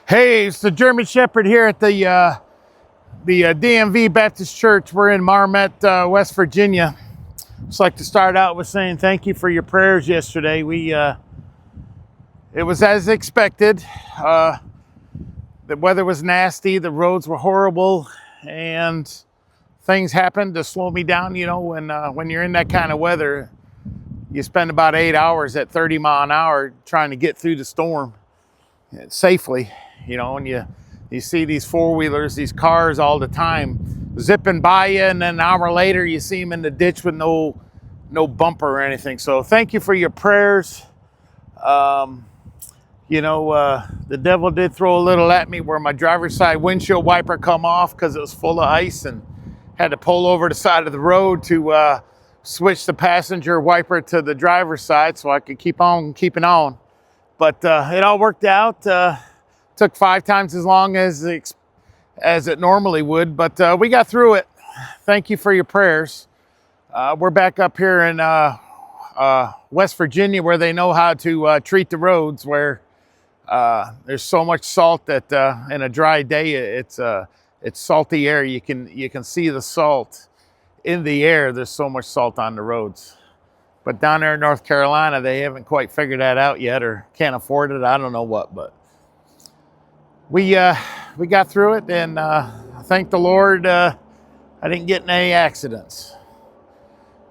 Hey, it's the German Shepherd here at the DMV Baptist Church. We're in Marmet, West Virginia. Just like to start out with saying thank you for your prayers yesterday. It was as expected. The weather was nasty, the roads were horrible, and things happened to slow me down. You know, when you're in that kind of weather, you spend about 8 hours at 30 mile an hour trying to get through the storm safely. You know, and you see these four-wheelers, these cars all the time zipping by you, and then an hour later you see them in the ditch with no bumper or anything. So thank you for your prayers. The devil did throw a little at me where my driver's side windshield wiper come off because it was full of ice, and had to pull over the side of the road to switch the passenger wiper to the driver's side so I could keep on keeping on. But it all worked out. Took 5 times as long as it normally would, but we got through it. Thank you for your prayers. We're back up here in West Virginia, where they know how to treat the roads, where there's so much salt that in a dry day it's salty air. You can see the salt in the air. There's so much salt on the roads. But down there in North Carolina, they haven't quite figured that out yet, or can't afford it. I don't know what, but we got through it, and thank the Lord I didn't get in any accidents.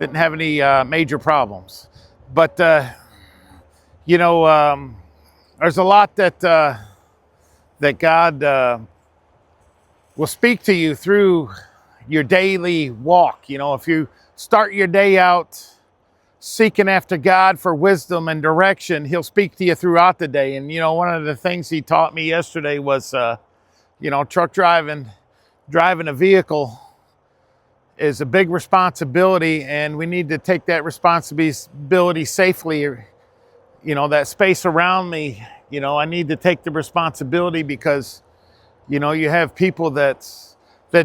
Didn't have any major problems. But there's a lot that God will speak to you through your daily walk. You know, if you start your day out seeking after God for wisdom and direction, He'll speak to you throughout the day. And, one of the things He taught me yesterday was, truck driving a vehicle is a big responsibility, and we need to take that responsibility safely. That space around me, I need to take the responsibility because, you have people that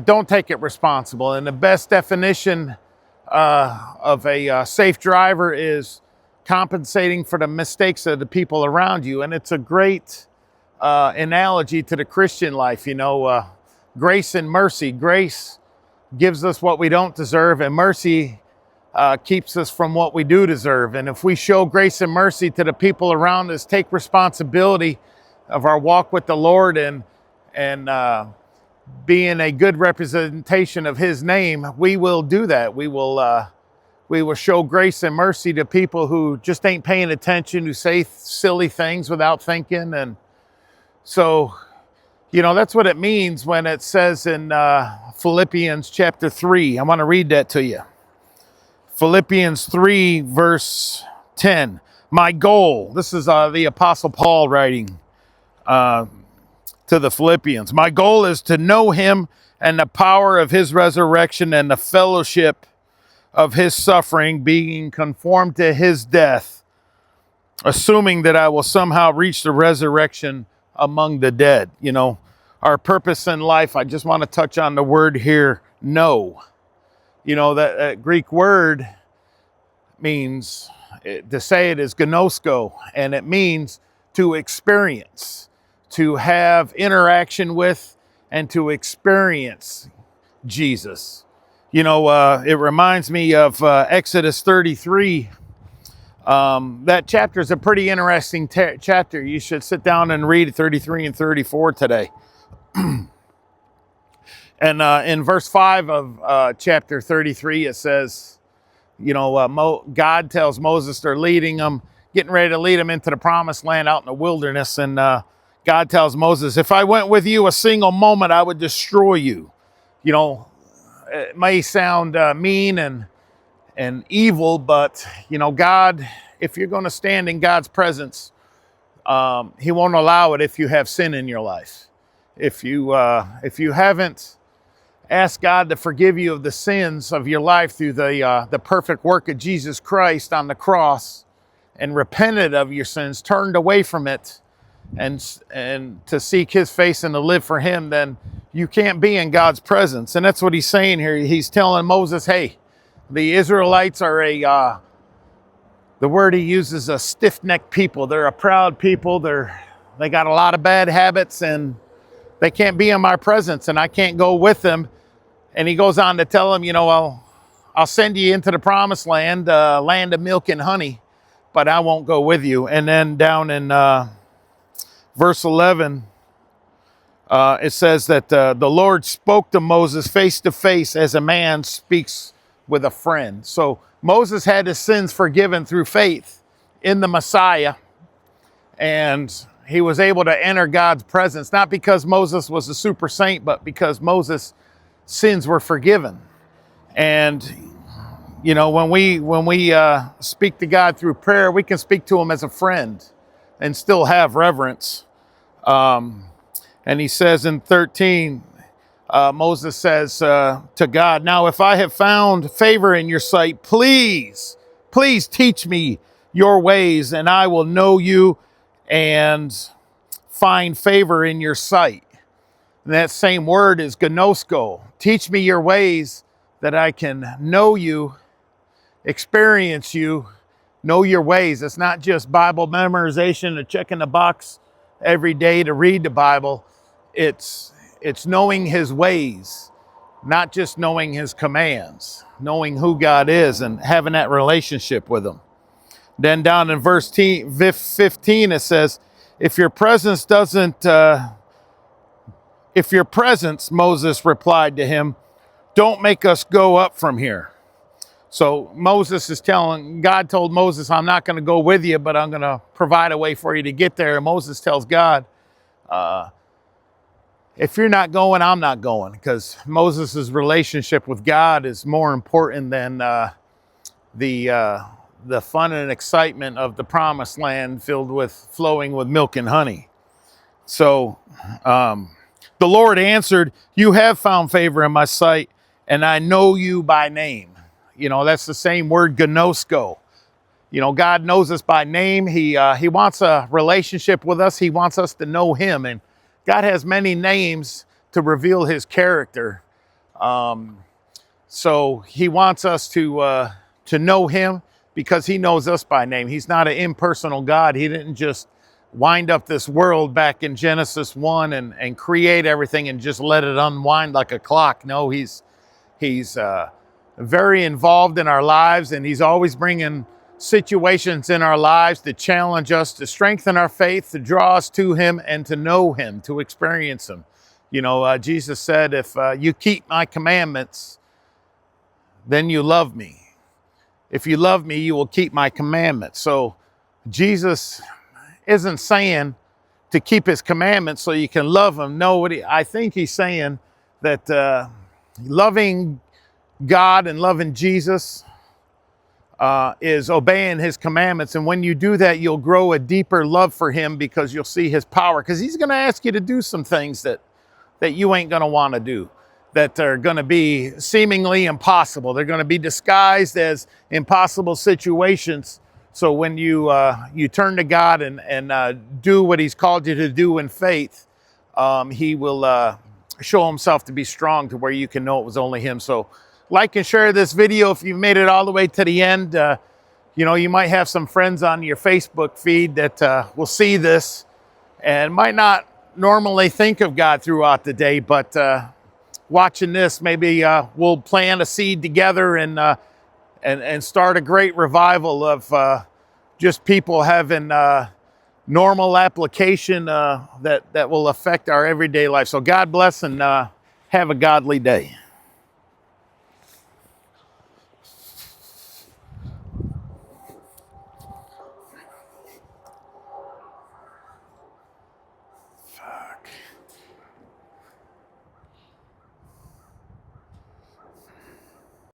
don't take it responsible. And the best definition of a safe driver is compensating for the mistakes of the people around you. And it's a great analogy to the Christian life. Grace and mercy. Grace gives us what we don't deserve, and mercy keeps us from what we do deserve. And if we show grace and mercy to the people around us, take responsibility of our walk with the Lord, and being a good representation of His name, we will do that. We will show grace and mercy to people who just ain't paying attention, who say silly things without thinking. And so, that's what it means when it says in Philippians chapter 3. I want to read that to you. Philippians 3 verse 10. My goal, this is the Apostle Paul writing to the Philippians. My goal is to know Him and the power of His resurrection and the fellowship of His suffering, being conformed to His death, assuming that I will somehow reach the resurrection among the dead. Our purpose in life, I just want to touch on the word here, know. That Greek word means, to say it is gnosko, and it means to experience, to have interaction with, and to experience Jesus. It reminds me of Exodus 33. That chapter is a pretty interesting chapter. You should sit down and read 33 and 34 today. And in verse 5 of chapter 33, it says, God tells Moses they're leading them, getting ready to lead them into the promised land out in the wilderness. And God tells Moses, if I went with you a single moment, I would destroy you. It may sound mean and evil, but, God, if you're going to stand in God's presence, He won't allow it if you have sin in your life. If you haven't asked God to forgive you of the sins of your life through the perfect work of Jesus Christ on the cross, and repented of your sins, turned away from it, and to seek His face and to live for Him, then you can't be in God's presence. And that's what He's saying here. He's telling Moses, hey, the Israelites are the word He uses, a stiff-necked people. They're a proud people. They're They got a lot of bad habits and they can't be in my presence and I can't go with them. And he goes on to tell him, I'll send you into the promised land, land of milk and honey, but I won't go with you. And then down in verse 11, it says that the Lord spoke to Moses face to face as a man speaks with a friend. So Moses had his sins forgiven through faith in the Messiah, and he was able to enter God's presence, not because Moses was a super saint, but because Moses' sins were forgiven. And when we speak to God through prayer, we can speak to him as a friend and still have reverence. And he says in 13, Moses says to God, "Now if I have found favor in your sight, please teach me your ways, and I will know you and find favor in your sight." And that same word is gnosko. Teach me your ways that I can know you, experience you, know your ways. It's not just Bible memorization or checking the box every day to read the Bible. It's knowing his ways, not just knowing his commands, knowing who God is and having that relationship with him. Then down in verse 15, it says, if your presence, Moses replied to him, don't make us go up from here. So Moses is God told Moses, I'm not going to go with you, but I'm going to provide a way for you to get there. And Moses tells God, if you're not going, I'm not going, because Moses' relationship with God is more important than the fun and excitement of the promised land flowing with milk and honey. So the Lord answered, you have found favor in my sight, and I know you by name. That's the same word, gnosko. God knows us by name. He wants a relationship with us. He wants us to know him. And God has many names to reveal his character. So he wants us to know him because he knows us by name. He's not an impersonal God. He didn't just wind up this world back in Genesis 1 and create everything and just let it unwind like a clock. No, he's very involved in our lives, and he's always bringing situations in our lives to challenge us, to strengthen our faith, to draw us to him and to know him, to experience him. Jesus said, if you keep my commandments, then you love me. If you love me, you will keep my commandments. So Jesus isn't saying to keep his commandments so you can love him. No, I think he's saying that loving God and loving Jesus is obeying his commandments. And when you do that, you'll grow a deeper love for him because you'll see his power. Because he's going to ask you to do some things that you ain't going to want to do, that are going to be seemingly impossible. They're going to be disguised as impossible situations. So when you turn to God and do what he's called you to do in faith, he will show himself to be strong to where you can know it was only him. So like and share this video if you've made it all the way to the end. You might have some friends on your Facebook feed that will see this and might not normally think of God throughout the day, but watching this, maybe we'll plant a seed together and start a great revival of just people having normal application that will affect our everyday life. So God bless and have a godly day.